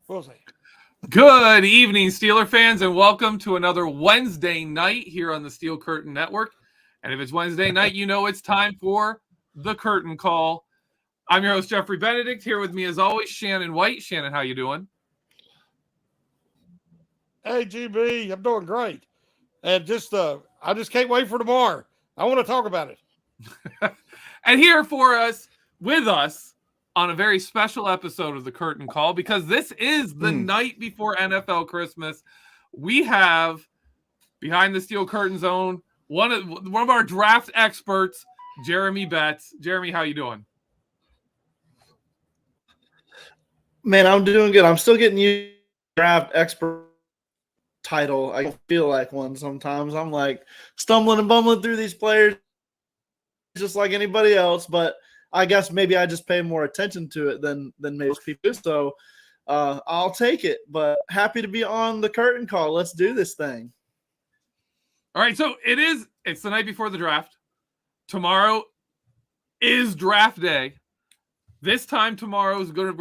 We'll see. Good evening, Steeler fans, and welcome to another Wednesday night here on the Steel Curtain Network. And if it's Wednesday night, you know it's time for the Curtain Call. I'm your host, Geoffrey Benedict. Here with me, as always, Shannon White. Shannon, how you doing? Hey, GB, I'm doing great. And I just can't wait for tomorrow. I want to talk about it. And here for us, with us, on a very special episode of the Curtain Call, because this is the night before NFL Christmas, we have behind the steel curtain zone one of our draft experts, Jeremy Betz. Jeremy, how you doing? Man, I'm doing good. I'm still getting used to the draft expert title. I feel like one sometimes. I'm like stumbling and bumbling through these players just like anybody else, but I guess maybe I just pay more attention to it than most people do. So I'll take it. But happy to be on the Curtain Call. Let's do this thing. All right, so it's the night before the draft. Tomorrow is draft day. This time tomorrow it's gonna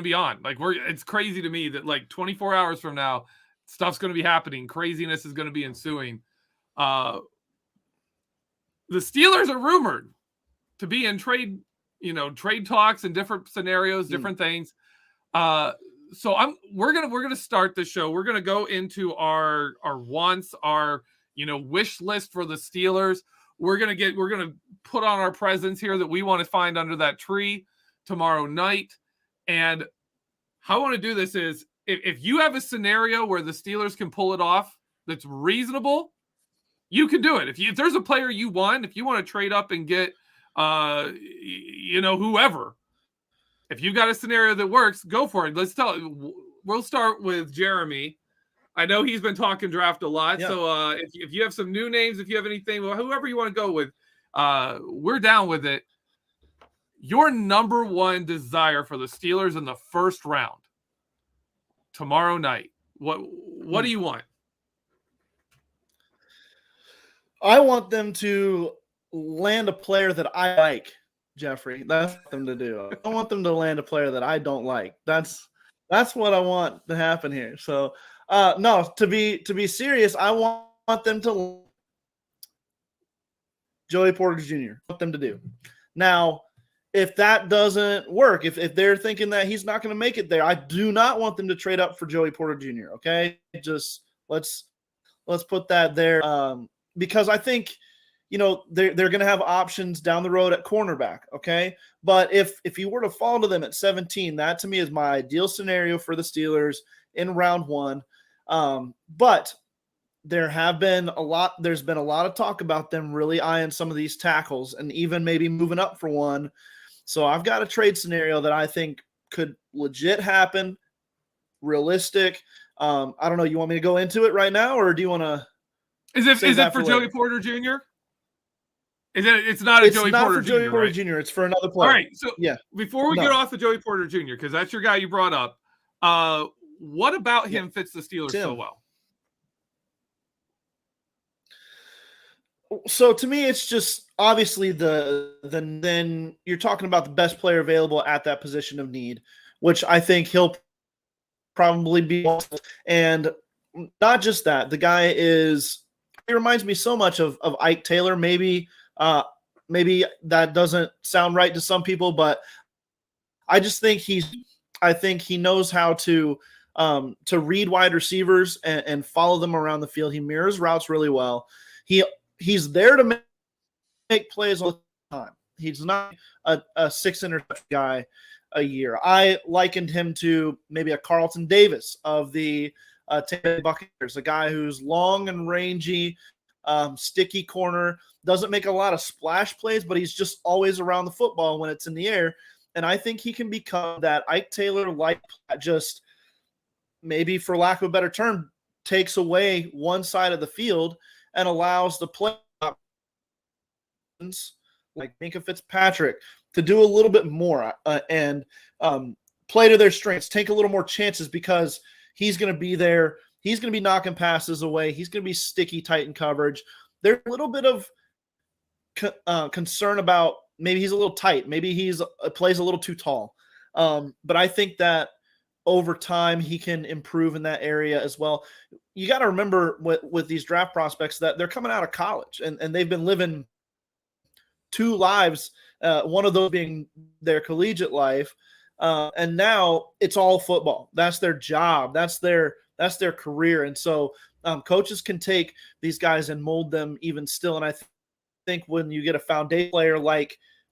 be on. It's crazy to me that like 24 hours from now, stuff's gonna be happening. Craziness is gonna be ensuing. The Steelers are rumored to be in trade talks and different scenarios, different things. So we're gonna start the show. We're gonna go into our wants, our wish list for the Steelers. We're gonna put on our presents here that we want to find under that tree tomorrow night. And how I want to do this is if you have a scenario where the Steelers can pull it off that's reasonable, you can do it. If there's a player you want, if you want to trade up and get whoever, if you got a scenario that works, go for it. We'll start with Jeremy. I know he's been talking draft a lot. Yeah. So if you have some new names, if you have anything, whoever you want to go with, we're down with it. Your number one desire for the Steelers in the first round tomorrow night, what do you want? I want them to land a player that I like, Jeffrey. That's what them to do. I don't want them to land a player that I don't like. That's what I want to happen here. So no, to be serious, I want them to Joey Porter Jr. I want them to do. Now, if that doesn't work, if they're thinking that he's not going to make it there, I do not want them to trade up for Joey Porter Jr. Okay, just let's put that there because I think they're going to have options down the road at cornerback. Okay, but if you were to fall to them at 17, that to me is my ideal scenario for the Steelers in round one. But there's been a lot of talk about them really eyeing some of these tackles and even maybe moving up for one. So I've got a trade scenario that I think could legit happen, realistic. I don't know. You want me to go into it right now, or do you want to? Is it for Joey Porter Jr.? It's not a Joey Porter Jr. Joey Porter Jr. It's for another player. All right. So before we get off the Joey Porter Jr., because that's your guy you brought up, what about him fits the Steelers so well? So to me, it's just obviously then you're talking about the best player available at that position of need, which I think he'll probably be. And not just that, the guy he reminds me so much of Ike Taylor. Maybe that doesn't sound right to some people, but I just think he knows how to read wide receivers and follow them around the field. He mirrors routes really well. He's there to make plays all the time. He's not a 6 interception guy a year. I likened him to maybe a Carlton Davis of the Tampa Bay Buccaneers, a guy who's long and rangy, sticky corner, doesn't make a lot of splash plays, but he's just always around the football when it's in the air. And I think he can become that Ike Taylor-like, just maybe, for lack of a better term, takes away one side of the field and allows the play like Minkah Fitzpatrick to do a little bit more and play to their strengths, take a little more chances because he's going to be there. He's going to be knocking passes away. He's going to be sticky, tight in coverage. There's a little bit of concern about maybe he's a little tight. Maybe plays a little too tall. But I think that over time he can improve in that area as well. You got to remember with these draft prospects that they're coming out of college and they've been living two lives, one of those being their collegiate life. And now it's all football. That's their job. That's their career. And so coaches can take these guys and mold them even still. And I think when you get a foundation player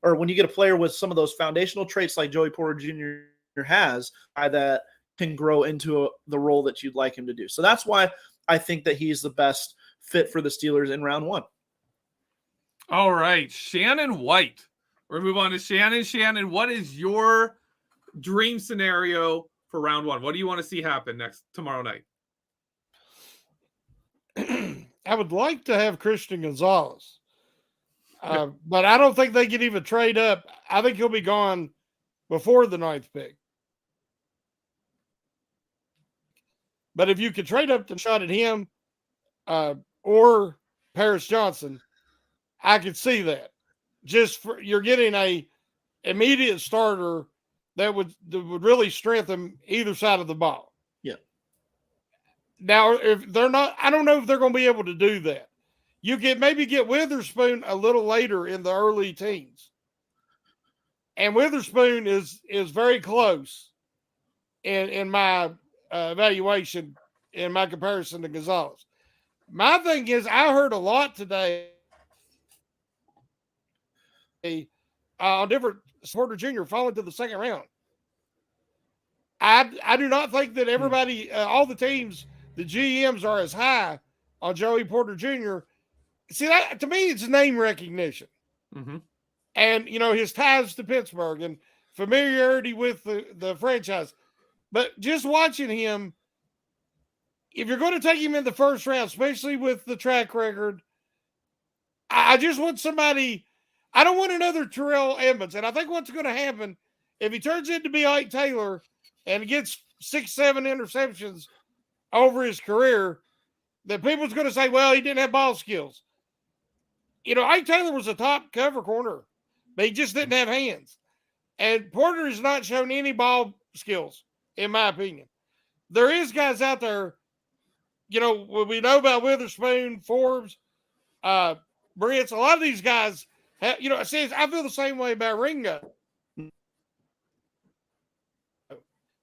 or when you get a player with some of those foundational traits like Joey Porter Jr. has, that can grow into the role that you'd like him to do. So that's why I think that he's the best fit for the Steelers in round 1. All right, Shannon White. We're going to move on to Shannon. Shannon, what is your dream scenario for round 1? What do you want to see happen tomorrow night? I would like to have Christian Gonzalez, but I don't think they can even trade up. I think he'll be gone before the 9th pick. But if you could trade up the shot at him or Paris Johnson, I could see that. You're getting a immediate starter that would really strengthen either side of the ball. Yeah. Now, if they're not, I don't know if they're going to be able to do that. You can maybe get Witherspoon a little later in the early teens. And Witherspoon is very close in my evaluation, in my comparison to Gonzalez. My thing is, I heard a lot today on different Porter Jr. falling to the second round. I do not think that everybody, all the teams, the GMs are as high on Joey Porter Jr. See, that to me, it's name recognition. Mm-hmm. And, his ties to Pittsburgh and familiarity with the franchise. But just watching him, if you're going to take him in the first round, especially with the track record, I just want somebody. I don't want another Terrell Edmonds. And I think what's going to happen, if he turns into be Ike Taylor and gets 6-7 interceptions over his career, that people's going to say, well, he didn't have ball skills. Ike Taylor was a top cover corner, but he just didn't have hands. And Porter has not shown any ball skills, in my opinion. There is guys out there, we know about Witherspoon, Forbes, Brits. A lot of these guys, I feel the same way about Ringo.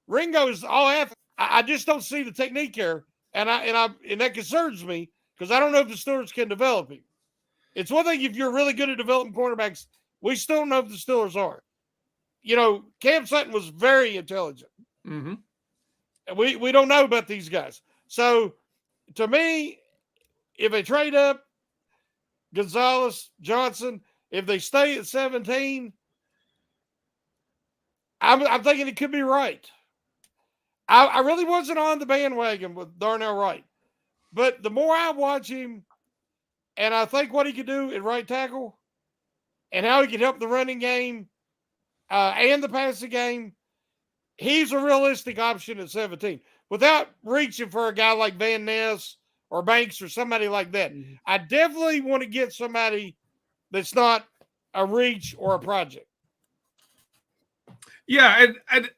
Ringo is all athlete. I just don't see the technique here, and that concerns me because I don't know if the Steelers can develop him. It's one thing if you're really good at developing cornerbacks. We still don't know if the Steelers are. Cam Sutton was very intelligent. Mm-hmm. And we don't know about these guys. So, to me, if they trade up Gonzalez, Johnson, if they stay at 17, I'm thinking it could be right. I really wasn't on the bandwagon with Darnell Wright. But the more I watch him, and I think what he could do at right tackle and how he could help the running game and the passing game, he's a realistic option at 17 without reaching for a guy like Van Ness or Banks or somebody like that. Mm-hmm. I definitely want to get somebody that's not a reach or a project. Yeah, and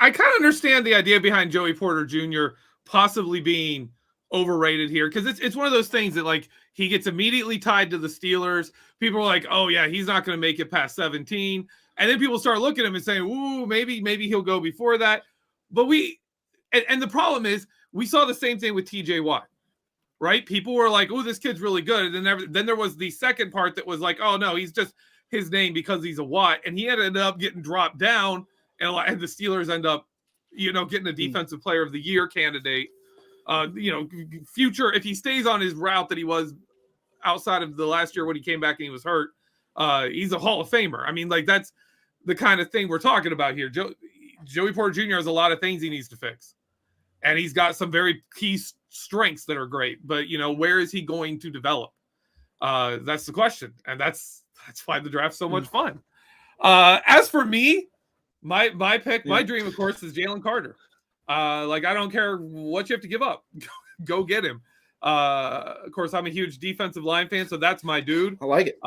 I kind of understand the idea behind Joey Porter Jr. possibly being overrated here because it's one of those things that like he gets immediately tied to the Steelers. People are like, oh yeah, he's not going to make it past 17. And then people start looking at him and saying, ooh, maybe he'll go before that. But and the problem is we saw the same thing with TJ Watt, right? People were like, oh, this kid's really good. And then there was the second part that was like, oh no, he's just his name because he's a Watt. And he ended up getting dropped down and the Steelers end up, getting a defensive player of the year candidate. Future, if he stays on his route that he was outside of the last year when he came back and he was hurt, he's a Hall of Famer. I mean, like that's the kind of thing we're talking about here. Joey Porter Jr. has a lot of things he needs to fix, and he's got some very key strengths that are great. But where is he going to develop? That's the question, and that's why the draft's so much fun. As for me, my pick, my dream, of course, is Jalen Carter. I don't care what you have to give up, go get him. Of course, I'm a huge defensive line fan, so that's my dude. I like it.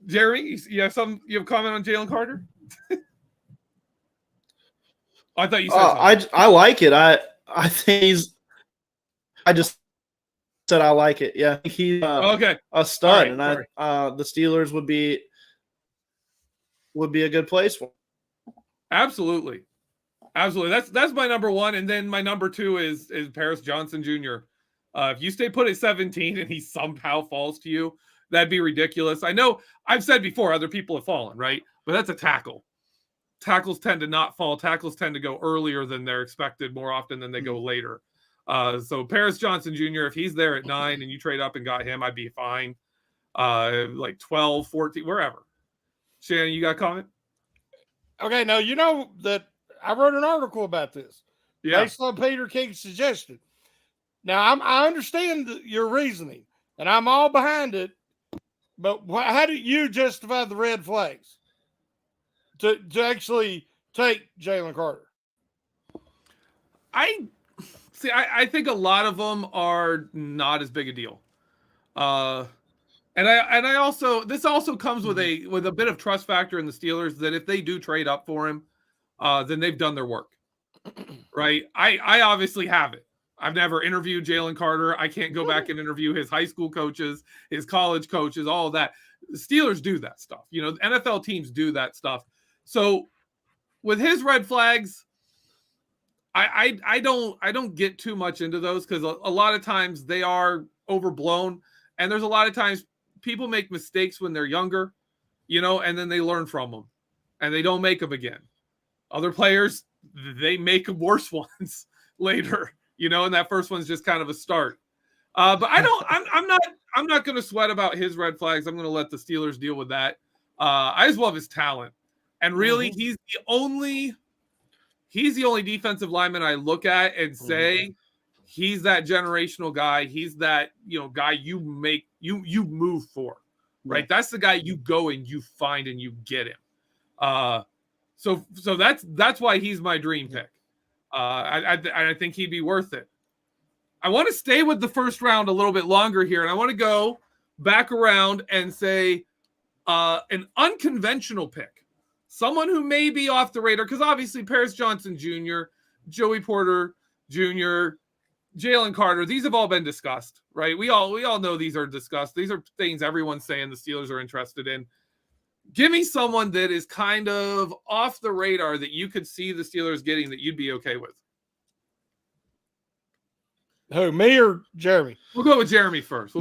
Jeremy, you have a comment on Jalen Carter? I thought you said I like it. I think I just said I like it. Yeah, he's okay. a stud, Right, and the Steelers would be a good place for him. Absolutely. That's my number one, and then my number two is Paris Johnson Jr. If you stay put at 17 and he somehow falls to you, that'd be ridiculous. I know I've said before other people have fallen, right? But that's a tackle. Tackles tend to not fall. Tackles tend to go earlier than they're expected more often than they go later. So Paris Johnson Jr., if he's there at 9 and you trade up and got him, I'd be fine. Like 12, 14, wherever. Shannon, you got a comment? Okay, now you know that I wrote an article about this based on Peter King's suggestion. Now I understand your reasoning, and I'm all behind it. But how do you justify the red flags to actually take Jalen Carter? I think a lot of them are not as big a deal. And I also, this also comes with a bit of trust factor in the Steelers that if they do trade up for him, then they've done their work, right? I obviously haven't. I've never interviewed Jalen Carter. I can't go back and interview his high school coaches, his college coaches, all of that. The Steelers do that stuff. You know, NFL teams do that stuff. So with his red flags, I don't get too much into those because a lot of times they are overblown, and there's a lot of times people make mistakes when they're younger, you know, and then they learn from them, and they don't make them again. Other players, they make worse ones later, you know, and that first one's just kind of a start. But I'm not going to sweat about his red flags. I'm going to let the Steelers deal with that. I just love his talent, and really, he's the only defensive lineman I look at and say he's that generational guy. He's that, you know, guy you move for, right? That's the guy you go and you find and you get him. So that's why he's my dream pick. I think he'd be worth it. I want to stay with the first round a little bit longer here, and I want to go back around and say an unconventional pick. Someone who may be off the radar, because obviously Paris Johnson Jr., Joey Porter Jr., Jalen Carter, these have all been discussed, right? We all know these are discussed. These are things everyone's saying the Steelers are interested in. Give me someone that is kind of off the radar that you could see the Steelers getting that you'd be okay with. Who, me or Jeremy? We'll go with Jeremy first.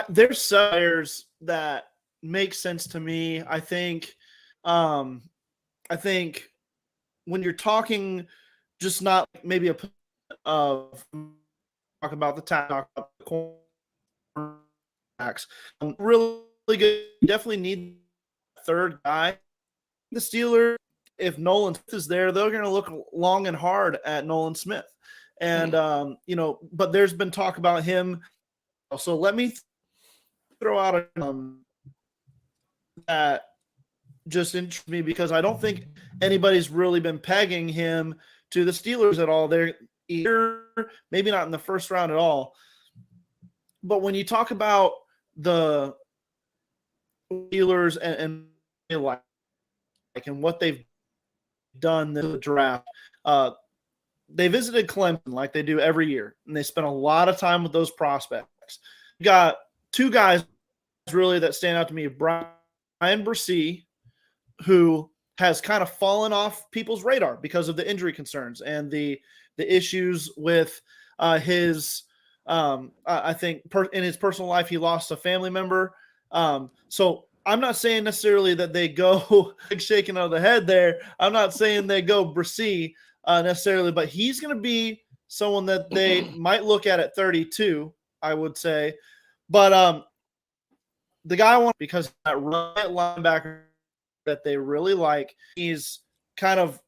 There's players that make sense to me. I think when you're talking, just not maybe talk about the talk about the cornerbacks. Really good. Definitely need a third guy. The Steelers, if Nolan Smith is there, they're going to look long and hard at Nolan Smith, and you know. But there's been talk about him. So let me throw out a that just interests me because I don't think anybody's really been pegging him to the Steelers at all. They're either maybe not in the first round at all. But when you talk about the Steelers and what they've done in the draft, they visited Clemson like they do every year, and they spent a lot of time with those prospects. You got two guys really that stand out to me. Brian Bresee, who has kind of fallen off people's radar because of the injury concerns and the issues with his I think in his personal life, he lost a family member. So I'm not saying necessarily that they go shaking out of the head there. I'm not saying they go Bresee necessarily, but he's going to be someone that they might look at 32, I would say. But the guy I want, because that right linebacker that they really like, he's kind of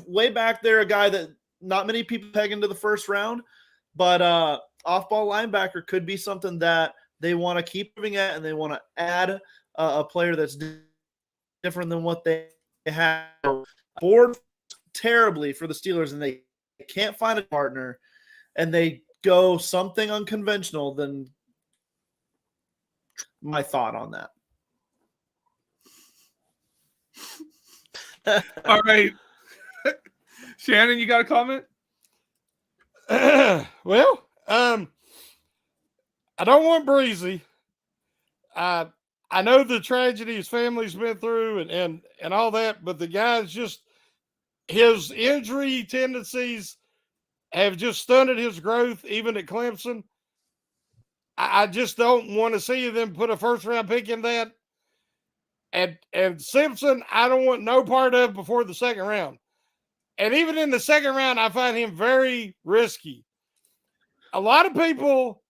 way back there, a guy that not many people peg into the first round, but off-ball linebacker could be something that they want to keep moving at, and they want to add a player that's different than what they have. Board terribly for the Steelers, and they can't find a partner, and they go something unconventional. Then my thought on that. All right. Shannon, you got a comment? Well, I don't want Breezy. I know the tragedy his family's been through and all that, but the guy's just, his injury tendencies have just stunted his growth, even at Clemson. I just don't want to see them put a first round pick in that. And Simpson, I don't want no part of before the second round. And even in the second round, I find him very risky. A lot of people,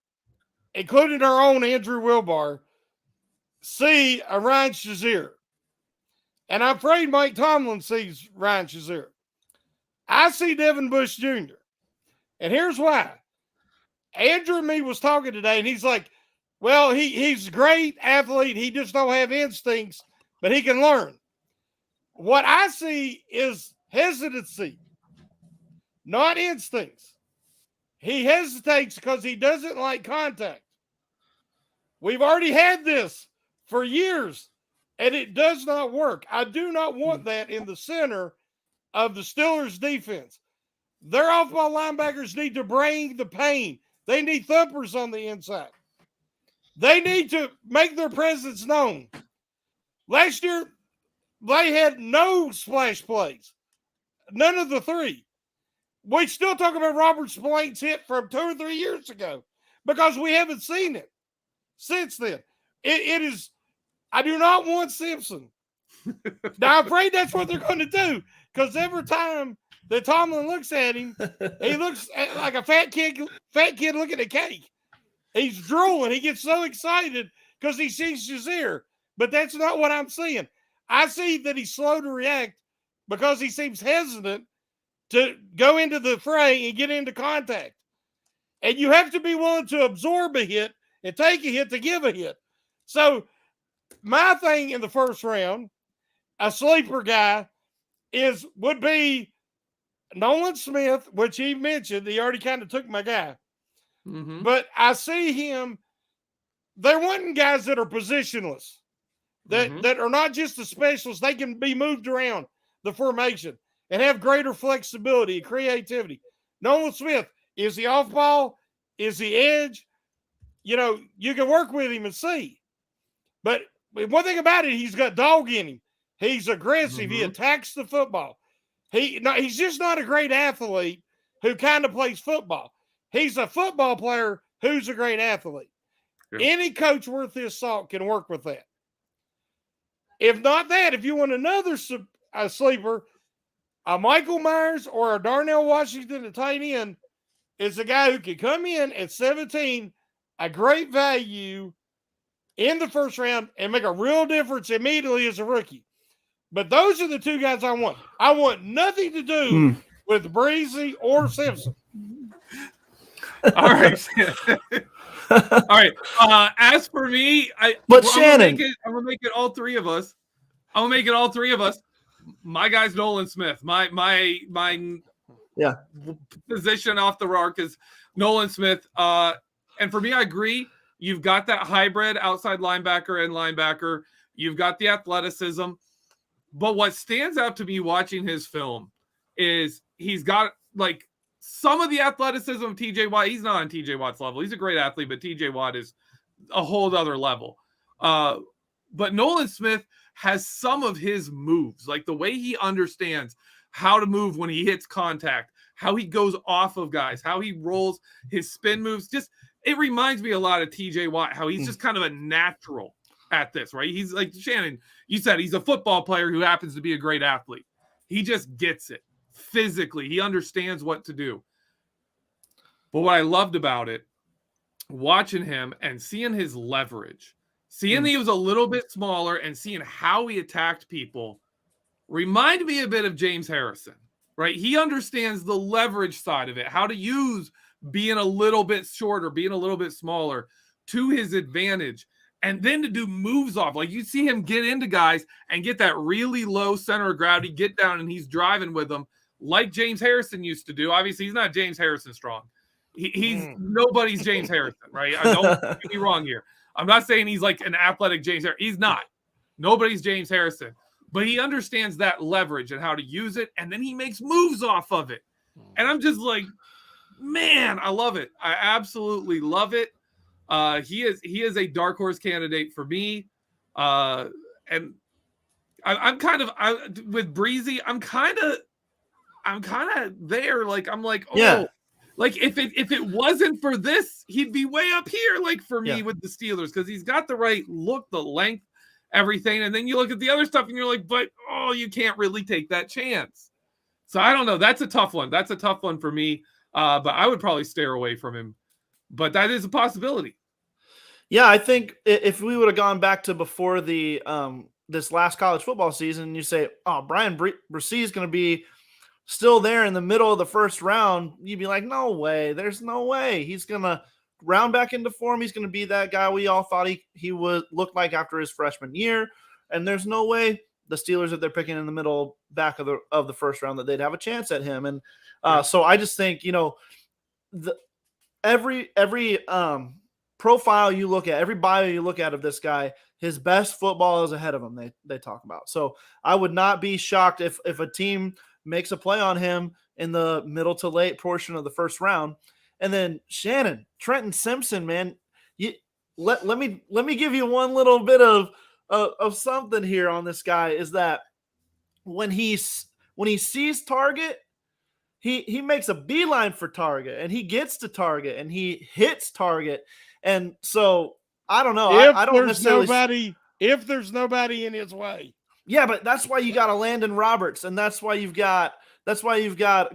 including our own Andrew Wilbar, see a Ryan Shazier. And I'm afraid Mike Tomlin sees Ryan Shazier. I see Devin Bush Jr. And here's why. Andrew and me was talking today, and he's like, well, he's a great athlete. He just don't have instincts, but he can learn. What I see is hesitancy, not instincts. He hesitates because he doesn't like contact. We've already had this for years, and it does not work. I do not want that in the center of the Steelers' defense. Their off-ball linebackers need to bring the pain. They need thumpers on the inside. They need to make their presence known. Last year, they had no splash plays. None of the three. We still talk about Robert Spillane's hit from 2 or 3 years ago because we haven't seen it since then. It is, I do not want Simpson. Now, I'm afraid that's what they're going to do because every time that Tomlin looks at him, he looks like a fat kid looking at cake. He's drooling. He gets so excited because he sees Shazier. But that's not what I'm seeing. I see that he's slow to react because he seems hesitant to go into the fray and get into contact. And you have to be willing to absorb a hit and take a hit to give a hit. So my thing in the first round, a sleeper guy, would be Nolan Smith, which he mentioned. He already kind of took my guy. Mm-hmm. But I see him, they're wanting guys that are positionless, that are not just the specialists. They can be moved around the formation and have greater flexibility and creativity. Nolan Smith, is he off ball? Is he edge? You know, you can work with him and see. But one thing about it, he's got dog in him. He's aggressive. He attacks the football. He's just not a great athlete who kind of plays football. He's a football player who's a great athlete. Yeah. Any coach worth his salt can work with that. If not that, if you want another sleeper, a Michael Myers or a Darnell Washington at tight end is a guy who can come in at 17, a great value in the first round and make a real difference immediately as a rookie. But those are the two guys I want. I want nothing to do with Breezy or Simpson. All right. All right. As for me, Shannon, I'm gonna make it all three of us. I'm gonna make it all three of us. My guy's Nolan Smith. My position off the arc is Nolan Smith. And for me, I agree. You've got that hybrid outside linebacker and linebacker. You've got the athleticism. But what stands out to me watching his film is he's got like some of the athleticism of TJ Watt. He's not on TJ Watt's level. He's a great athlete, but TJ Watt is a whole other level. But Nolan Smith has some of his moves, like the way he understands how to move when he hits contact, how he goes off of guys, how he rolls his spin moves. Just it reminds me a lot of TJ Watt, how he's just kind of a natural at this, right? He's like Shannon, you said he's a football player who happens to be a great athlete. He just gets it physically. He understands what to do. But what I loved about it, watching him and seeing his leverage, seeing that he was a little bit smaller and seeing how he attacked people, reminded me a bit of James Harrison, right? He understands the leverage side of it, how to use being a little bit shorter, being a little bit smaller to his advantage. And then to do moves off, like you see him get into guys and get that really low center of gravity, get down, and he's driving with them like James Harrison used to do. Obviously, he's not James Harrison strong. He's nobody's James Harrison, right? Don't get me wrong here. I'm not saying he's like an athletic James Harrison. He's not. Nobody's James Harrison. but he understands that leverage and how to use it, and then he makes moves off of it. And I'm just like, man, I love it. I absolutely love it. He is a dark horse candidate for me. And I'm kind of with Breezy. I'm kind of there. Like I'm like, oh, Yeah. like if it wasn't for this, he'd be way up here. Like for me with the Steelers, because he's got the right look, the length, everything. And then you look at the other stuff, and you're like, but you can't really take that chance. So I don't know. That's a tough one. That's a tough one for me. But I would probably steer away from him. But that is a possibility. Yeah, I think if we would have gone back to before the this last college football season, and you say, oh, Brian Bresee is going to be still there in the middle of the first round, you'd be like, no way. There's no way. He's going to round back into form. He's going to be that guy we all thought he would look like after his freshman year. And there's no way the Steelers, that they're picking in the middle back of the first round, that they'd have a chance at him. And so I just think, every profile you look at, every bio you look at of this guy, his best football is ahead of him, they talk about. So I would not be shocked if a team makes a play on him in the middle to late portion of the first round. And then Shannon, Trenton Simpson, man, let me give you one little bit of something here on this guy, is that when he sees target, he makes a beeline for target, and he gets to target, and he hits target. And so I don't know. I don't necessarily. If there's nobody in his way. Yeah, but that's why you got a Landon Roberts, and that's why you've got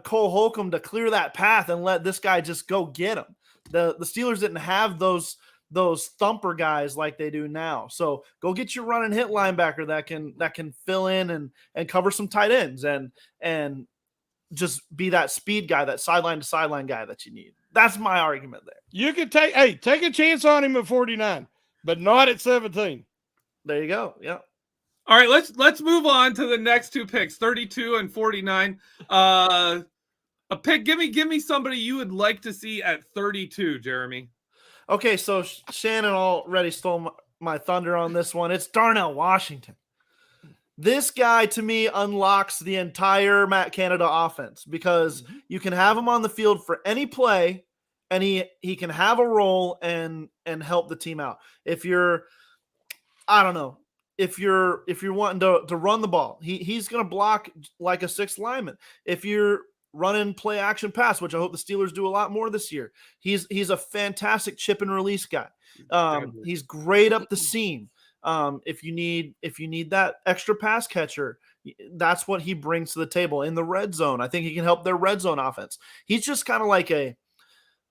Cole Holcomb to clear that path and let this guy just go get him. The Steelers didn't have those thumper guys like they do now. So go get your run and hit linebacker that can fill in and cover some tight ends and just be that speed guy, that sideline to sideline guy that you need. That's my argument there. You could take a chance on him at 49, but not at 17. There you go. Yeah. All right, let's move on to the next two picks, 32 and 49. A pick. Give me somebody you would like to see at 32, Jeremy. Okay, so Shannon already stole my thunder on this one. It's Darnell Washington. This guy, to me, unlocks the entire Matt Canada offense, because you can have him on the field for any play, and he can have a role and help the team out. If you're wanting to run the ball, he's going to block like a sixth lineman. If you're running play action pass, which I hope the Steelers do a lot more this year, he's a fantastic chip and release guy. He's great up the seam. If you need that extra pass catcher, that's what he brings to the table in the red zone. I think he can help their red zone offense. He's just kind of like a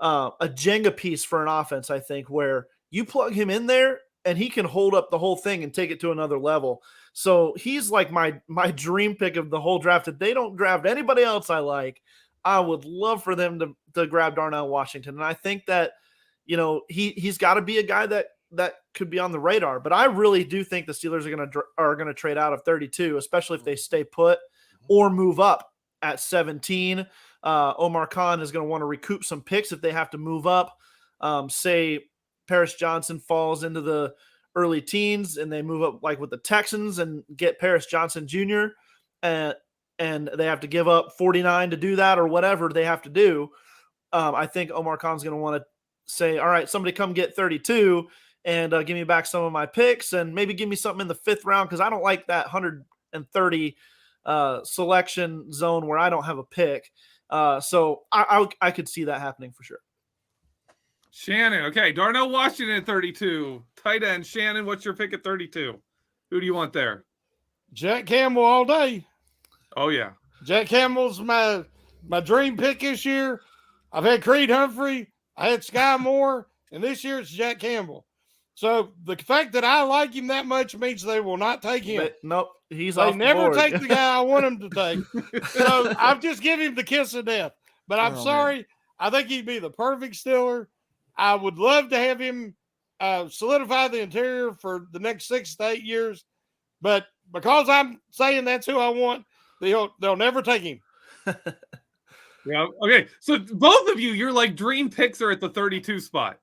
Jenga piece for an offense, I think, where you plug him in there and he can hold up the whole thing and take it to another level. So he's like my dream pick of the whole draft. If they don't draft anybody else I like, I would love for them to grab Darnell Washington. And I think that, he's got to be a guy that could be on the radar. But I really do think the Steelers are going to trade out of 32, especially if they stay put or move up at 17. Omar Khan is going to want to recoup some picks if they have to move up. Say Paris Johnson falls into the early teens and they move up like with the Texans and get Paris Johnson Jr. and they have to give up 49 to do that, or whatever they have to do. I think Omar Khan's going to want to say, all right, somebody come get 32 and give me back some of my picks, and maybe give me something in the 5th round, because I don't like that 130 selection zone where I don't have a pick. So I could see that happening for sure. Shannon, okay. Darnell Washington at 32. Tight end. Shannon, what's your pick at 32? Who do you want there? Jack Campbell all day. Oh, yeah. Jack Campbell's my dream pick this year. I've had Creed Humphrey. I had Sky Moore. And this year it's Jack Campbell. So the fact that I like him that much means they will not take him. But, nope. He's they off the never board. take the guy I want him to take. So I've just given him the kiss of death. But I'm sorry. Man. I think he'd be the perfect Steeler. I would love to have him solidify the interior for the next 6 to 8 years. But because I'm saying that's who I want, they'll never take him. Yeah. Okay. So both of you, you're like dream picks are at the 32 spot.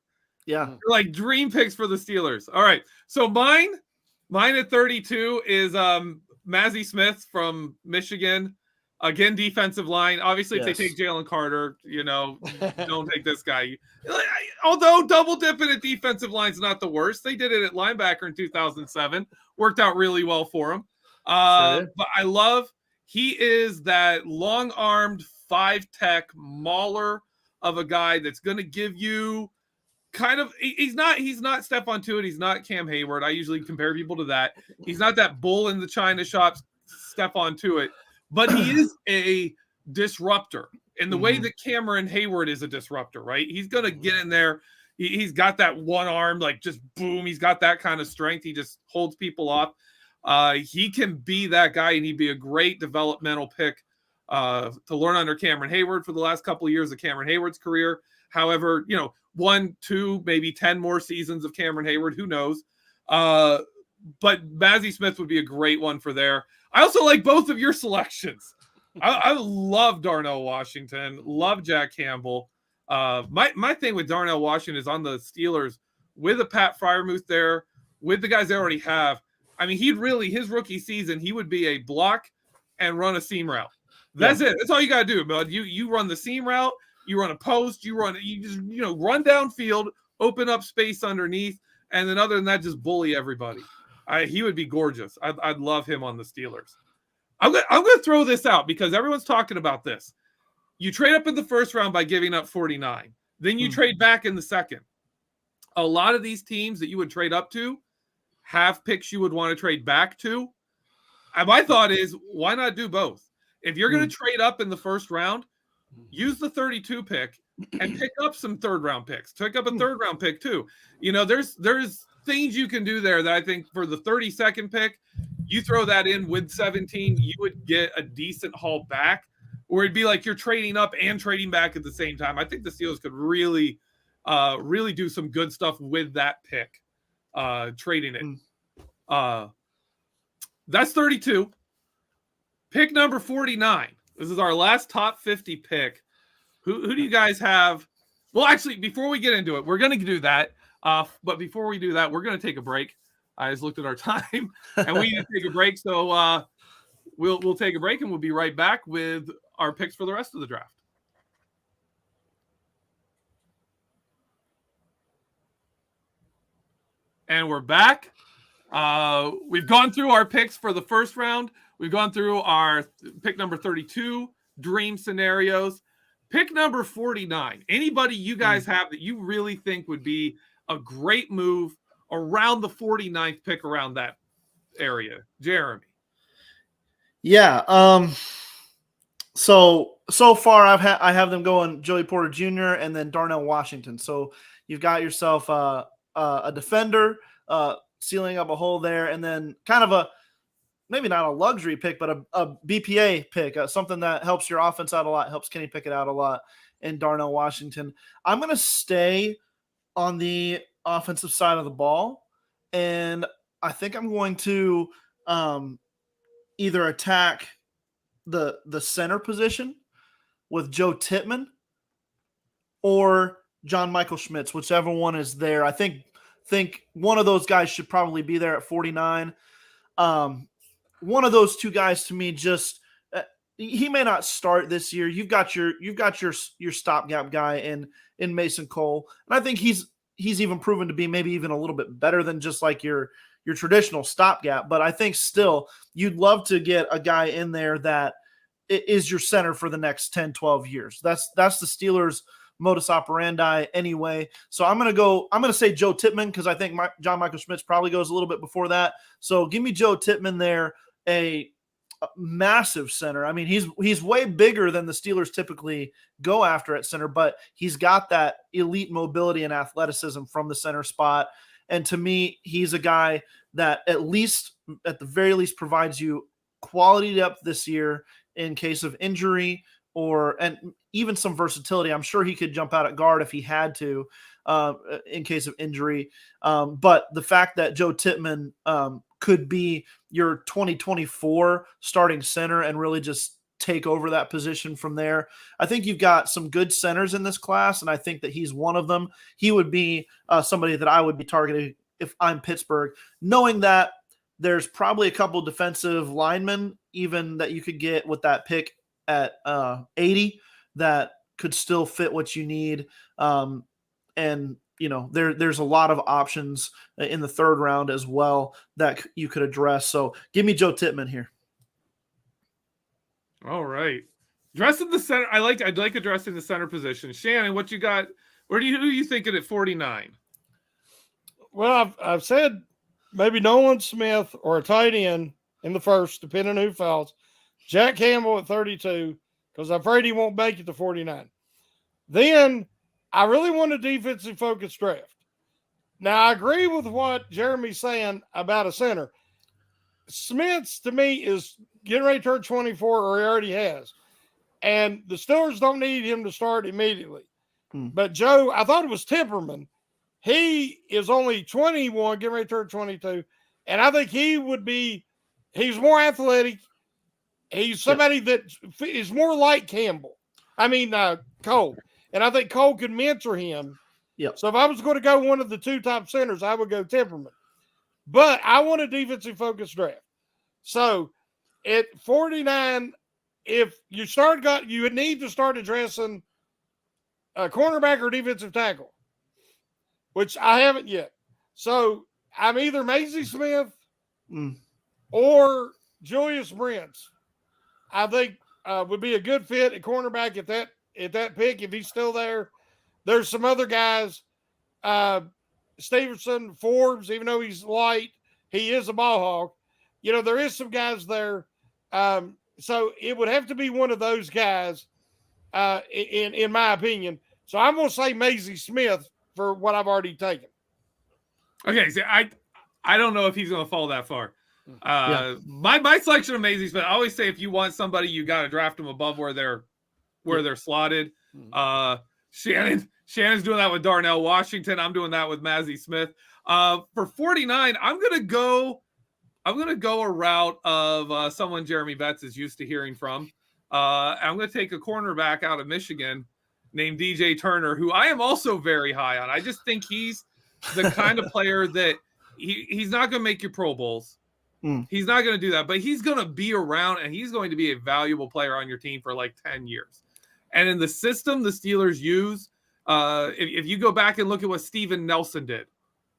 Yeah. You're like dream picks for the Steelers. All right. So mine at 32 is Mazzie Smith from Michigan. Again, defensive line. Obviously, if they Yes. take Jalen Carter, don't take this guy. Although double dipping at defensive line is not the worst. They did it at linebacker in 2007. Worked out really well for him. Sure. But I love, he is that long-armed, 5-tech mauler of a guy that's going to give you kind of, he's not Stephon Tuitt. He's not Cam Hayward. I usually compare people to that. He's not that bull in the china shop Stephon Tuitt. But he is a disruptor in the way that Cameron Hayward is a disruptor, right? He's going to get in there. He's got that one arm, like just boom. He's got that kind of strength. He just holds people off. He can be that guy, and he'd be a great developmental pick to learn under Cameron Hayward for the last couple of years of Cameron Hayward's career. However, 1, 2, maybe 10 more seasons of Cameron Hayward, who knows? But Mazzie Smith would be a great one for there. I also like both of your selections. I love Darnell Washington, love Jack Campbell. My thing with Darnell Washington is on the Steelers with a Pat Freiermuth there, with the guys they already have. I mean, his rookie season, he would be a block and run a seam route. That's it. That's all you got to do, bud. You run the seam route, you run a post, you just run downfield, open up space underneath, and then other than that, just bully everybody. He would be gorgeous. I'd love him on the Steelers. I'm going to throw this out because everyone's talking about this. You trade up in the first round by giving up 49. Then you trade back in the second. A lot of these teams that you would trade up to have picks you would want to trade back to. And my thought is, why not do both? If you're going to trade up in the first round, use the 32 pick and pick up some third-round picks. Pick up a third-round pick too. There's things you can do there that I think for the 32nd pick, you throw that in with 17, you would get a decent haul back, or it'd be like you're trading up and trading back at the same time. I think the Steelers could really do some good stuff with that pick, trading it. That's 32. Pick number 49. This is our last top 50 pick. Who do you guys have? Well, actually, before we get into it, we're going to do that. But before we do that, we're going to take a break. I just looked at our time, and we need to take a break. So we'll take a break, and we'll be right back with our picks for the rest of the draft. And we're back. We've gone through our picks for the first round. We've gone through our pick number 32, dream scenarios. Pick number 49. Anybody you guys have that you really think would be a great move around the 49th pick around that area? Jeremy. Yeah. So far I have them going Joey Porter Jr. and then Darnell Washington. So you've got yourself a defender, sealing up a hole there, and then kind of maybe not a luxury pick, but a BPA pick, something that helps your offense out a lot, helps Kenny Pickett out a lot in Darnell Washington. I'm going to stay on the offensive side of the ball, and I think I'm going to either attack the center position with Joe Tippmann or John Michael Schmitz, whichever one is there. I think one of those guys should probably be there at 49. One of those two guys to me just he may not start this year. You've got your stopgap guy in Mason Cole, and I think he's even proven to be maybe even a little bit better than just like your traditional stopgap. But I think still you'd love to get a guy in there that is your center for the next 10, 12 years. That's the Steelers' modus operandi anyway. So I'm going to say Joe Tippmann because I think John Michael Schmitz probably goes a little bit before that. So give me Joe Tippmann there, a massive center. I mean, he's way bigger than the Steelers typically go after at center, but he's got that elite mobility and athleticism from the center spot. And to me, he's a guy that at the very least provides you quality depth this year in case of injury and even some versatility. I'm sure he could jump out at guard if he had to in case of injury. But the fact that Joe Tippmann could be your 2024 starting center and really just take over that position from there. I think you've got some good centers in this class, and I think that he's one of them. He would be somebody that I would be targeting if I'm Pittsburgh, knowing that there's probably a couple defensive linemen even that you could get with that pick at 80 that could still fit what you need. And there's a lot of options in the third round as well that you could address. So give me Joe Tippmann here. All right. Dressing the center. I'd like addressing the center position. Shannon, what you got? Who are you thinking at 49? Well, I've said maybe Nolan Smith or a tight end in the first, depending on who falls. Jack Campbell at 32, because I'm afraid he won't make it to 49. Then I really want a defensive focused draft. Now, I agree with what Jeremy's saying about a center. Smith's, to me, is getting ready to turn 24, or he already has. And the Steelers don't need him to start immediately. But Joe, I thought it was Timperman. He is only 21, getting ready to turn 22. And I think he's more athletic. He's somebody that is more like Cole. And I think Cole could mentor him. Yep. So if I was going to go one of the two top centers, I would go Timperman. But I want a defensive focused draft. So at 49, if you you would need to start addressing a cornerback or defensive tackle, which I haven't yet. So I'm either Maisie Smith or Julius Brents. I think would be a good fit at cornerback at that pick if he's still there. There's some other guys, Stevenson, Forbes, even though he's light, he is a ball hawk. There is some guys there. So it would have to be one of those guys, in my opinion. So I'm going to say Maisie Smith for what I've already taken. Okay, so I don't know if he's going to fall that far. My selection of Maisie Smith, I always say if you want somebody, you got to draft them above where they're slotted. Shannon's doing that with Darnell Washington. I'm doing that with Maisie Smith. For 49, I'm gonna go a route of someone Jeremy Betz is used to hearing from. I'm gonna take a cornerback out of Michigan named DJ Turner, who I am also very high on. I just think he's the kind of player that he's not gonna make your Pro Bowls. He's not gonna do that, but he's gonna be around and he's going to be a valuable player on your team for like 10 years. And in the system the Steelers use, if you go back and look at what Steven Nelson did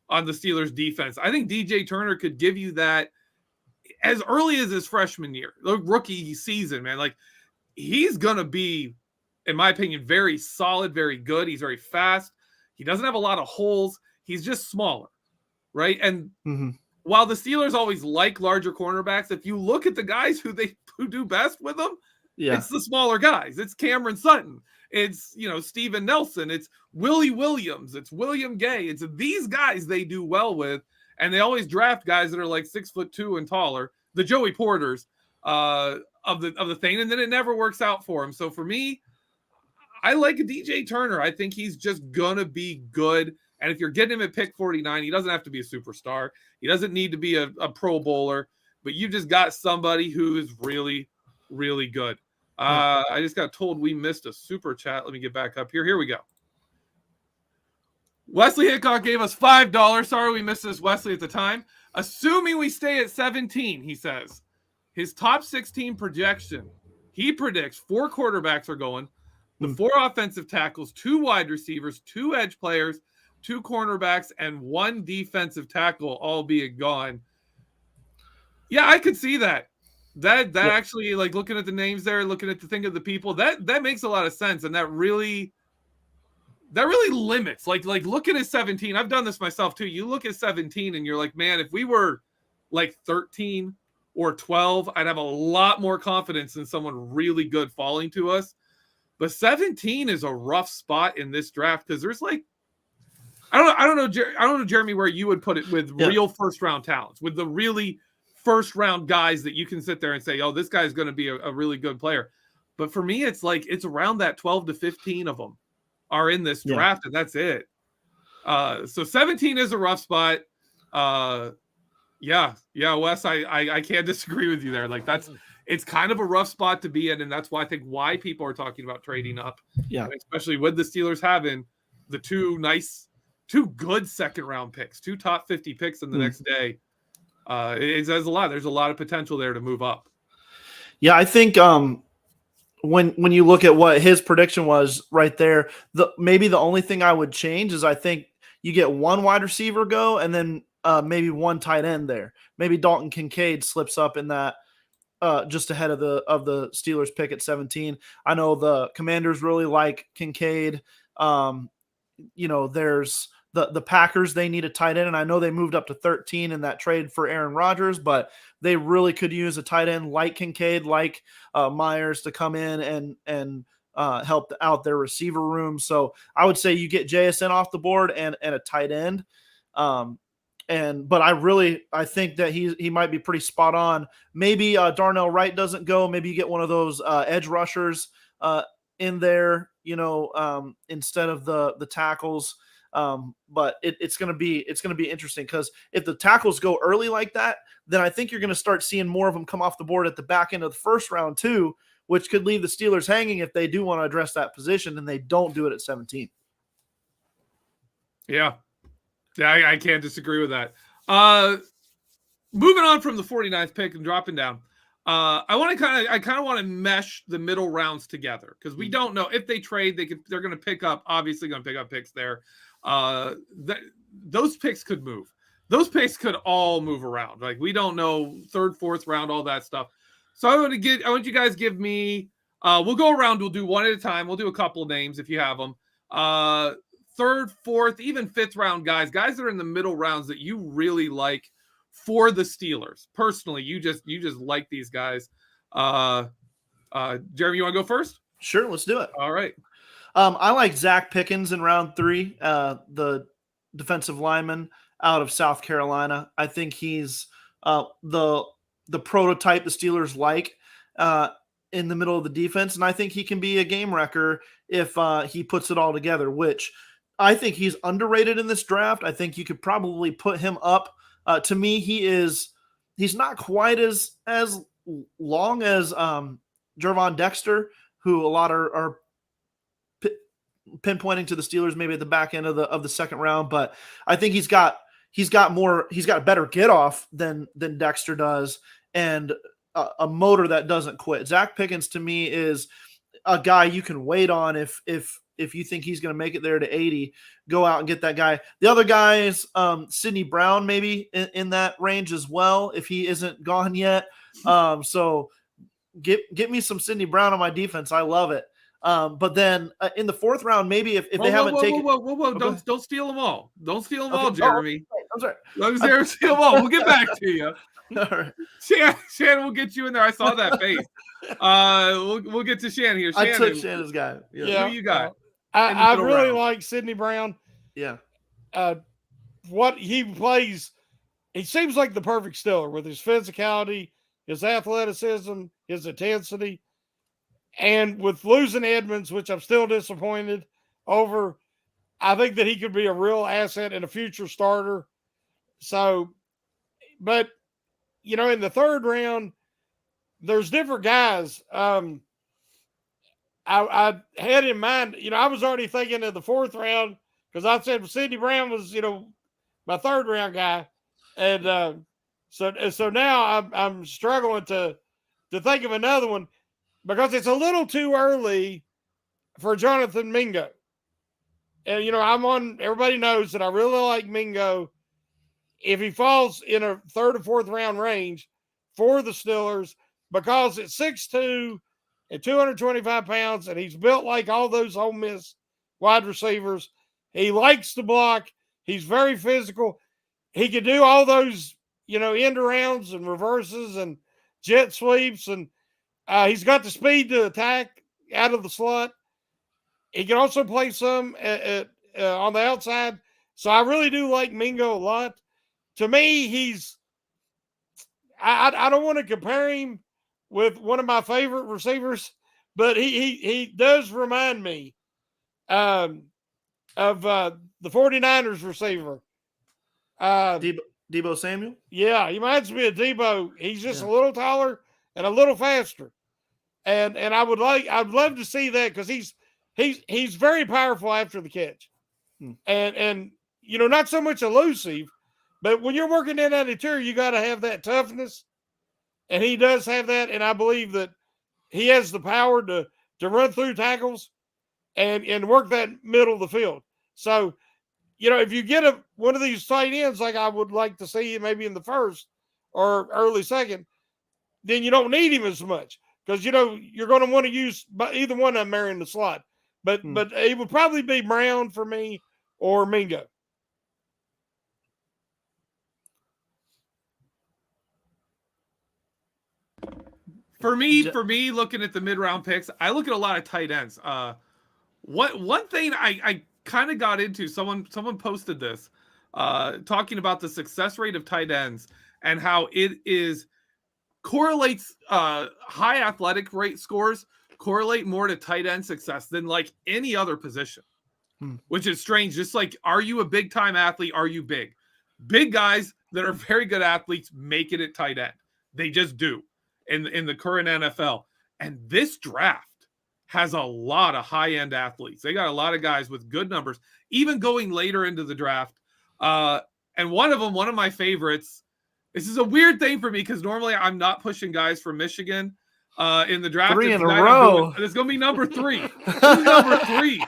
on the Steelers defense, I think DJ Turner could give you that as early as his freshman year, the rookie season, man. Like, he's going to be, in my opinion, very solid, very good. He's very fast. He doesn't have a lot of holes. He's just smaller, right? And while the Steelers always like larger cornerbacks, if you look at the guys who do best with them, it's the smaller guys. It's Cameron Sutton. It's, Steven Nelson. It's Willie Williams. It's William Gay. It's these guys they do well with, and they always draft guys that are like 6'2" and taller, the Joey Porters of the thing, and then it never works out for him. So for me, I like a DJ Turner. I think he's just gonna be good. And if you're getting him at pick 49, he doesn't have to be a superstar. He doesn't need to be a Pro Bowler, but you just got somebody who is really, really good. I just got told we missed a super chat. Let me get back up here. Here we go. Wesley Hickok gave us $5. Sorry we missed this, Wesley, at the time. Assuming we stay at 17, he says. His top 16 projection, he predicts 4 quarterbacks are going, the 4 offensive tackles, 2 wide receivers, 2 edge players, 2 cornerbacks, and 1 defensive tackle all being gone. Yeah, I could see that. That actually, like, looking at the names there, looking at the thing of the people, that makes a lot of sense, and that really limits. Like looking at 17, I've done this myself too. You look at 17 and you're like, man, if we were like 13 or 12, I'd have a lot more confidence in someone really good falling to us. But 17 is a rough spot in this draft because there's like, I don't know, Jeremy, where you would put it with real first round talents, with the really first round guys that you can sit there and say, oh, this guy's going to be a really good player. But for me, it's like, it's around that 12 to 15 of them are in this draft, and that's it. So 17 is a rough spot. Wes, I can't disagree with you there. Like, it's kind of a rough spot to be in, and that's why why people are talking about trading up. Yeah, and especially with the Steelers having the 2 good second round picks, 2 top 50 picks in the next day. It says a lot. There's a lot of potential there to move up. Yeah, I think when you look at what his prediction was right there, maybe the only thing I would change is I think you get one wide receiver go and then maybe one tight end there. Maybe Dalton Kincaid slips up in that just ahead of the Steelers pick at 17. I know the Commanders really like Kincaid. There's the Packers, they need a tight end, and I know they moved up to 13 in that trade for Aaron Rodgers, but they really could use a tight end like Kincaid, like Myers to come in and help out their receiver room. So I would say you get JSN off the board and a tight end. But I think that he might be pretty spot on. Maybe Darnell Wright doesn't go. Maybe you get one of those edge rushers in there, instead of the tackles. But it's going to be interesting because if the tackles go early like that, then I think you're going to start seeing more of them come off the board at the back end of the first round too, which could leave the Steelers hanging if they do want to address that position and they don't do it at 17. Yeah, I can't disagree with that. Moving on from the 49th pick and dropping down, I kind of want to mesh the middle rounds together because we don't know if they trade. They're going to pick up picks there. Those picks could move. Those picks could all move around. Like we don't know third, fourth round, all that stuff. So I want you guys give me. We'll go around. We'll do one at a time. We'll do a couple of names if you have them. Third, fourth, even fifth round guys that are in the middle rounds that you really like for the Steelers. Personally, you just like these guys. Jeremy, you want to go first? Sure, let's do it. All right. I like Zach Pickens in round 3, the defensive lineman out of South Carolina. I think he's the prototype the Steelers like in the middle of the defense, and I think he can be a game wrecker if he puts it all together, which I think he's underrated in this draft. I think you could probably put him up. To me, he's not quite as long as Gervon Dexter, who a lot are pinpointing to the Steelers maybe at the back end of the second round, but I think he's got a better get off than Dexter does, and a motor that doesn't quit. Zach Pickens to me is a guy you can wait on if you think he's going to make it there to 80, go out and get that guy. The other guys, Sidney Brown maybe in that range as well if he isn't gone yet. So get me some Sidney Brown on my defense. I love it. But then in the fourth round, maybe if they haven't taken. Whoa. Don't steal them all. Don't steal them all, Jeremy. I'm sorry. Don't steal them all. We'll get back to you. All right. Shannon will get you in there. I saw that face. We'll get to Shannon here. Shannon, I took Shannon's guy. Yeah. Who you got? I really like Sidney Brown. Yeah. What he plays, he seems like the perfect Steeler with his physicality, his athleticism, his intensity. And with losing Edmonds, which I'm still disappointed over, I think that he could be a real asset and a future starter. So, but, in the third round, there's different guys. I had in mind, I was already thinking of the fourth round because I said Sidney Brown was, my third round guy. And so now I'm struggling to think of another one because it's a little too early for Jonathan Mingo. And, everybody knows that I really like Mingo. If he falls in a third or fourth round range for the Steelers, because it's 6'2", and 225 pounds, and he's built like all those Ole Miss wide receivers. He likes to block. He's very physical. He can do all those, end arounds and reverses and jet sweeps, and he's got the speed to attack out of the slot. He can also play some on the outside. So I really do like Mingo a lot. To me, I don't want to compare him with one of my favorite receivers, but he does remind me of the 49ers receiver. Deebo Samuel? Yeah, he reminds me of Deebo. He's just a little taller and a little faster. And I'd love to see that because he's very powerful after the catch. And not so much elusive, But when you're working in that interior, you got to have that toughness. And he does have that. And I believe that he has the power to run through tackles and work that middle of the field. So, if you get one of these tight ends, like I would like to see maybe in the first or early second, then you don't need him as much because, you're going to want to use either one of them there in the slot. But it would probably be Brown for me or Mingo. For me, looking at the mid-round picks, I look at a lot of tight ends. One thing I kind of got into, someone posted this, talking about the success rate of tight ends and how it correlates high athletic rate scores correlate more to tight end success than like any other position, which is strange. Just like, are you a big time athlete? Are you big? Big guys that are very good athletes make it at tight end. They just do in the current NFL. And this draft has a lot of high end athletes. They got a lot of guys with good numbers, even going later into the draft. And one of my favorites, this is a weird thing for me because normally I'm not pushing guys from Michigan in the draft. 3 in a row. It's going to be number 3. This is number 3.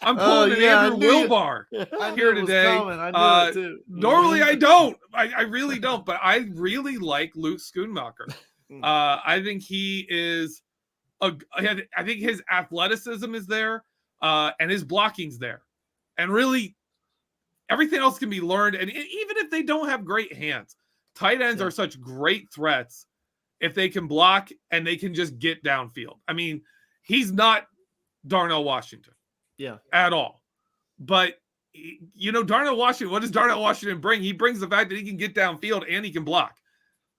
I'm pulling an Andrew Wilbar here today. I knew it too. Normally I don't. I really don't. But I really like Luke Schoonmaker. I think he is I think his athleticism is there, and his blocking's there. And really, everything else can be learned. And even if they don't have great hands, tight ends are such great threats if they can block and they can just get downfield. I mean, he's not Darnell Washington. At all. But, Darnell Washington, what does Darnell Washington bring? He brings the fact that he can get downfield and he can block.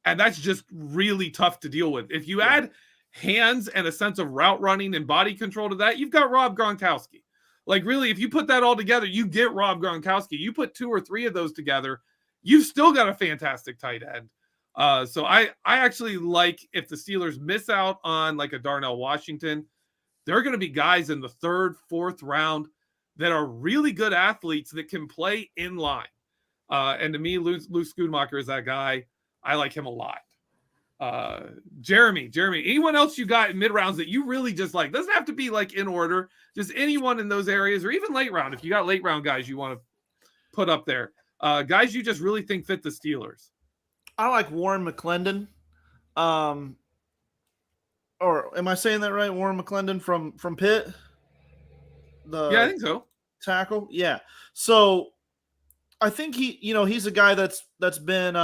And that's just really tough to deal with. If you add hands and a sense of route running and body control to that, you've got Rob Gronkowski. Like, really, if you put that all together, you get Rob Gronkowski. You put 2 or 3 of those together, you've still got a fantastic tight end. So I actually like, if the Steelers miss out on like a Darnell Washington, there are going to be guys in the 3rd, 4th round that are really good athletes that can play in line. And to me, Luke Schoonmaker is that guy. I like him a lot. Jeremy, anyone else you got in mid rounds that you really just like? Doesn't have to be like in order, just anyone in those areas, or even late round. If you got late round guys you want to put up there, guys you just really think fit the Steelers. I like Warren McClendon. Or am I saying that right? Warren McClendon from Pitt? Yeah, I think so. Tackle? Yeah. So I think he's a guy that's been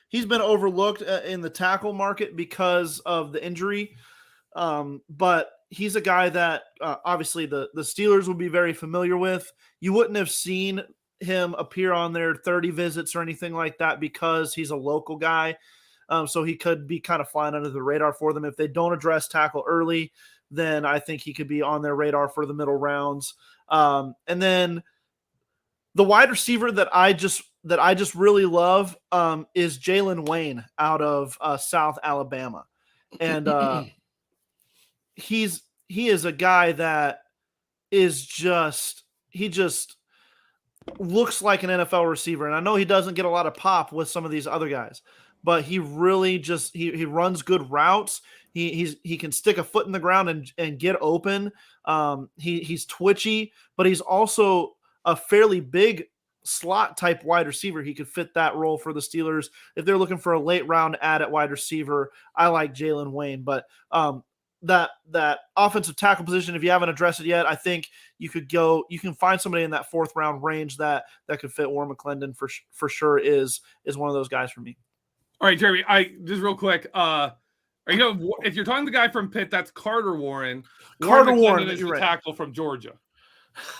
he's been overlooked in the tackle market because of the injury. But he's a guy that obviously the Steelers will be very familiar with. You wouldn't have seen him appear on their 30 visits or anything like that because he's a local guy. So he could be kind of flying under the radar for them. If they don't address tackle early, then I think he could be on their radar for the middle rounds. And then the wide receiver that I just really love is Jalen Wayne out of South Alabama. And he is a guy that is he just looks like an NFL receiver. And I know he doesn't get a lot of pop with some of these other guys, but he really just he runs good routes. He can stick a foot in the ground and get open. He's twitchy, but he's also a fairly big slot type wide receiver. He could fit that role for the Steelers. If they're looking for a late round add at wide receiver, I like Jalen Wayne. But that offensive tackle position, if you haven't addressed it yet, I think you can find somebody in that 4th round range that could fit. Warren McClendon for sure is one of those guys for me. All right, Jeremy, just real quick. If you're talking the guy from Pitt, that's Carter Warren. Carter Warren is the tackle from Georgia.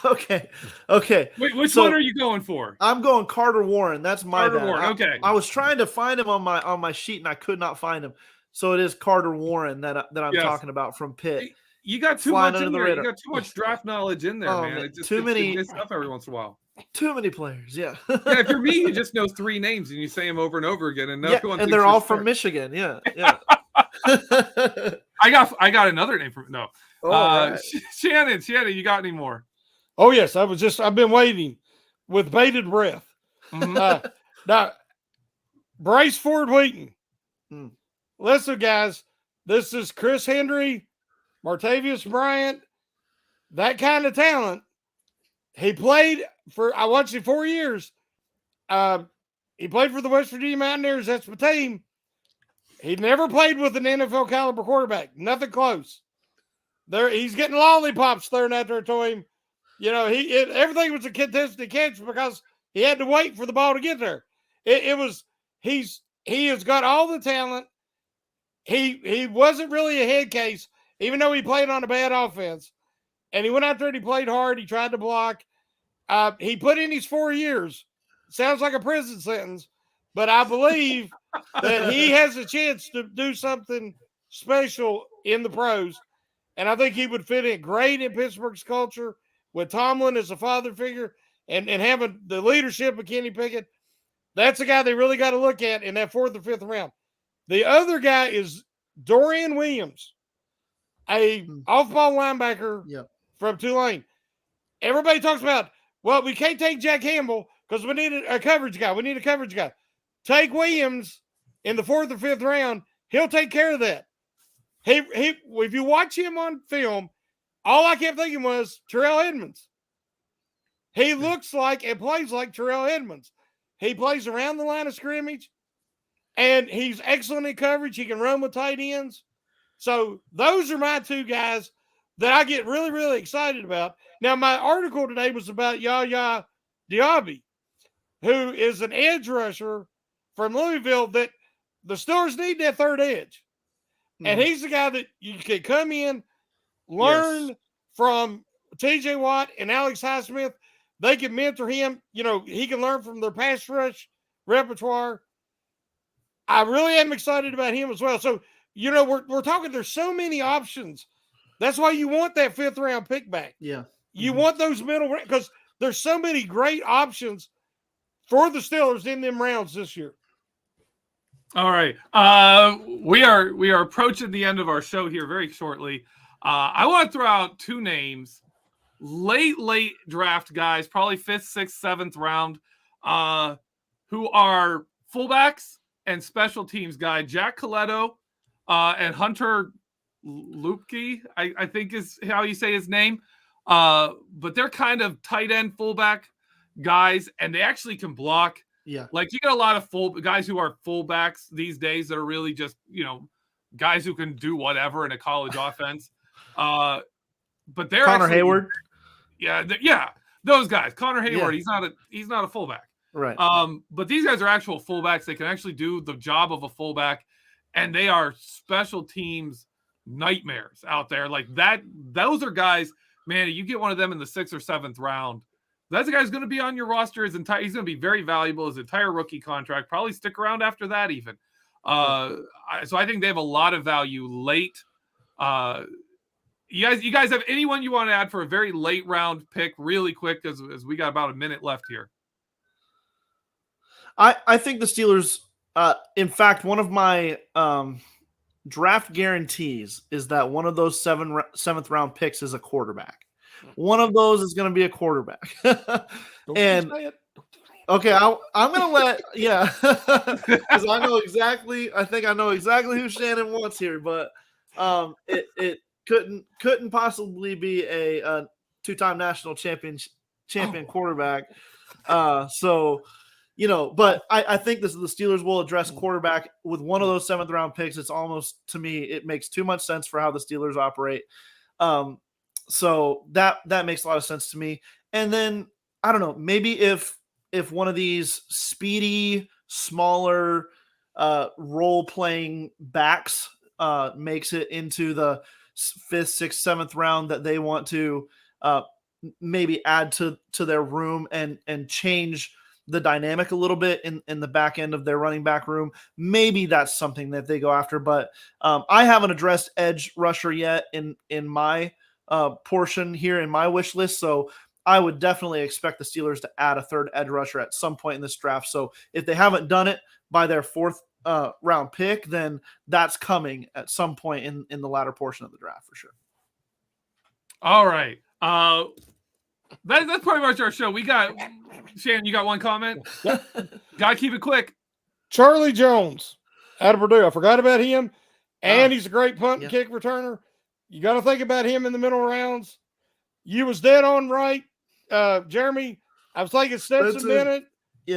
Okay. Wait, which one are you going for? I'm going Carter Warren. That's my Carter Warren. Okay. I was trying to find him on my sheet and I could not find him. So it is Carter Warren that I'm talking about from Pitt. You got too much in there. You got too much draft knowledge in there, man. It just gets stuff every once in a while. Too many players, yeah. Yeah, if you're me, you just know 3 names and you say them over and over again, and they're all from Michigan. Yeah. I got another name from right. Shannon, you got any more? Oh yes, I've been waiting with bated breath. Now, Bryce Ford Wheaton. Hmm. Listen, guys, this is Chris Hendry, Martavius Bryant, that kind of talent. He played for, I watched him 4 years. He played for the West Virginia Mountaineers. That's my team. He never played with an NFL caliber quarterback. Nothing close. He's getting lollipops thrown out there to him. You know, everything was a contested catch because he had to wait for the ball to get there. He has got all the talent. He wasn't really a head case, even though he played on a bad offense. And he went out there and he played hard. He tried to block. He put in his 4 years. Sounds like a prison sentence, but I believe that he has a chance to do something special in the pros. And I think he would fit in great in Pittsburgh's culture with Tomlin as a father figure and having the leadership of Kenny Pickett. That's a guy they really got to look at in that 4th or 5th round. The other guy is Dorian Williams, a off-ball linebacker from Tulane. Everybody talks about, well, we can't take Jack Campbell because we need a coverage guy. We need a coverage guy. Take Williams in the 4th or 5th round. He'll take care of that. If you watch him on film, all I kept thinking was Terrell Edmonds. He looks like and plays like Terrell Edmonds. He plays around the line of scrimmage, and he's excellent in coverage. He can run with tight ends. So those are my two guys that I get really, really excited about. Now, my article today was about Yaya Diaby, who is an edge rusher from Louisville that the Steelers need that third edge. And he's the guy that you can come in, learn from TJ Watt and Alex Highsmith. They can mentor him. You know, he can learn from their pass rush repertoire. I really am excited about him as well. So, you know, we're talking, there's so many options. That's why you want that 5th round pick back. Yeah. You want those middle, because there's so many great options for the Steelers in them rounds this year. All right. We are approaching the end of our show here very shortly. I want to throw out 2 names, late draft guys, probably 5th, 6th, 7th round, who are fullbacks and special teams guy, Jack Coletto and Hunter Lupke, I think is how you say his name. But they're kind of tight end fullback guys, and they actually can block. Yeah. Like, you got a lot of guys who are fullbacks these days that are really just, you know, guys who can do whatever in a college offense. But they're Connor Hayward. Yeah, those guys. Connor Hayward, he's not a fullback. Right. But these guys are actual fullbacks. They can actually do the job of a fullback, and they are special teams nightmares out there. Like that, those are guys, man, you get one of them in the 6th or 7th round. That's a guy who's going to be on your roster he's going to be very valuable, his entire rookie contract, probably stick around after that even. So I think they have a lot of value late. You guys have anyone you want to add for a very late round pick really quick as we got about a minute left here? I think the Steelers, in fact, one of my draft guarantees is that one of those 7th round picks is a quarterback. One of those is going to be a quarterback. And okay, I'm going to let, because I think I know exactly who Shannon wants here, but it couldn't possibly be a 2-time national champion quarterback. So, you know, but I think the Steelers will address quarterback with one of those 7th round picks. It's almost, to me, it makes too much sense for how the Steelers operate. So that makes a lot of sense to me. And then I don't know, maybe if one of these speedy, smaller role playing backs makes it into the 5th, 6th, 7th round, that they want to maybe add to their room and change the dynamic a little bit in the back end of their running back room, maybe that's something that they go after. But I haven't addressed edge rusher yet in my portion here in my wish list. So I would definitely expect the Steelers to add a 3rd edge rusher at some point in this draft. So if they haven't done it by their 4th round pick, then that's coming at some point in the latter portion of the draft for sure. All right. That's pretty much our show. We got Shannon. You got one comment? Gotta keep it quick. Charlie Jones out of Purdue. I forgot about him. And he's a great punt and kick returner. You got to think about him in the middle rounds. You was dead on right, Jeremy. I was thinking Stetson Bennett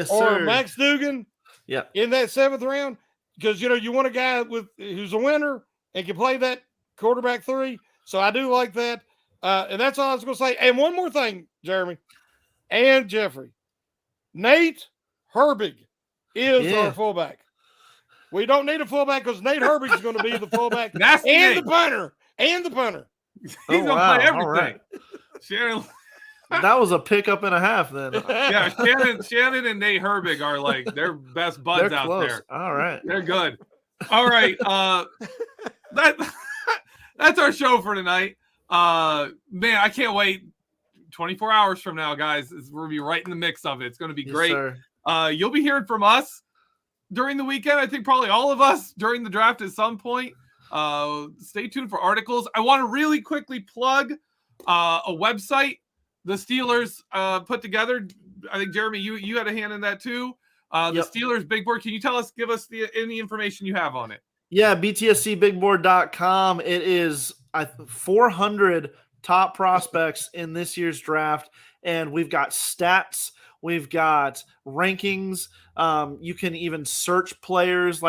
or Max Dugan in that 7th round because, you want a guy who's a winner and can play that quarterback 3. So I do like that. And that's all I was going to say. And one more thing, Jeremy and Geoffrey. Nate Herbig is our fullback. We don't need a fullback because Nate Herbig is going to be the fullback and the punter. He's going to play everything. Right. Shannon. That was a pickup and a half then. Yeah, Shannon and Nate Herbig are like their best buds out there. All right. They're good. All right. That's our show for tonight. Man, I can't wait. 24 hours from now, guys, we're going to be right in the mix of it. It's going to be great. You'll be hearing from us during the weekend. I think probably all of us during the draft at some point. Stay tuned for articles. I want to really quickly plug a website the Steelers put together. I think, Jeremy, you had a hand in that too. The Steelers Big Board. Can you give us any information you have on it? Yeah, btscbigboard.com. It is 400 top prospects in this year's draft, and we've got stats, we've got rankings. You can even search players.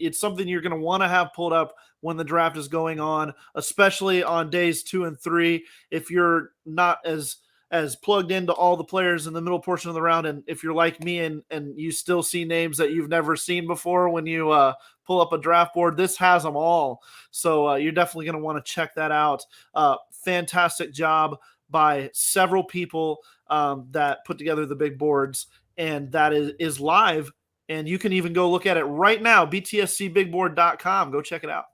It's something you're going to want to have pulled up when the draft is going on, especially on days 2 and 3. If you're not as plugged into all the players in the middle portion of the round, and if you're like me and you still see names that you've never seen before when you pull up a draft board, this has them all. So you're definitely going to want to check that out. Fantastic job by several people that put together the big boards, and that is live, and you can even go look at it right now, btscbigboard.com. Go check it out.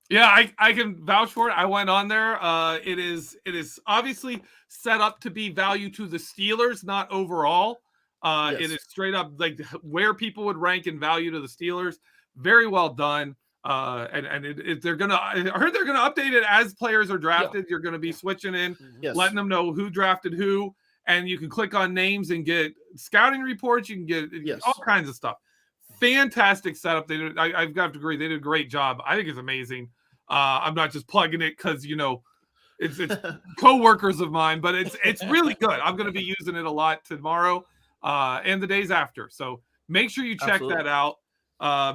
Yeah, I can vouch for it. I went on there. It is obviously set up to be value to the Steelers, not overall. It is straight up like where people would rank in value to the Steelers. Very well done. I heard they're gonna update it as players are drafted. You're gonna be switching in, letting them know who drafted who, and you can click on names and get scouting reports. You can get all kinds of stuff. Fantastic setup. I've got to agree. They did a great job. I think it's amazing. I'm not just plugging it because it's co-workers of mine, but it's really good. I'm going to be using it a lot tomorrow and the days after. So make sure you check that out.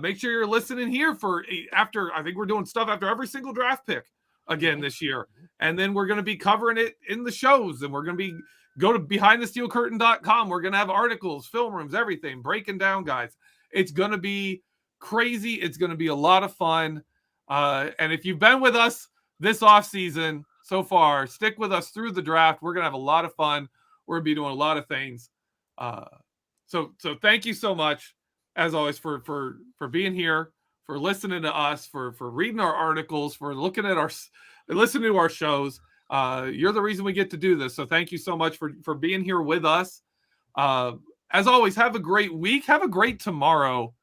Make sure you're listening here I think we're doing stuff after every single draft pick again this year. And then we're going to be covering it in the shows, and we're going to go to behindthesteelcurtain.com. We're going to have articles, film rooms, everything, breaking down, guys. It's going to be crazy. It's going to be a lot of fun. And if you've been with us this offseason so far, stick with us through the draft. We're going to have a lot of fun. We're going to be doing a lot of things. So thank you so much, as always, for being here, for listening to us, for reading our articles, for listening to our shows. You're the reason we get to do this. So thank you so much for being here with us. As always, have a great week. Have a great tomorrow.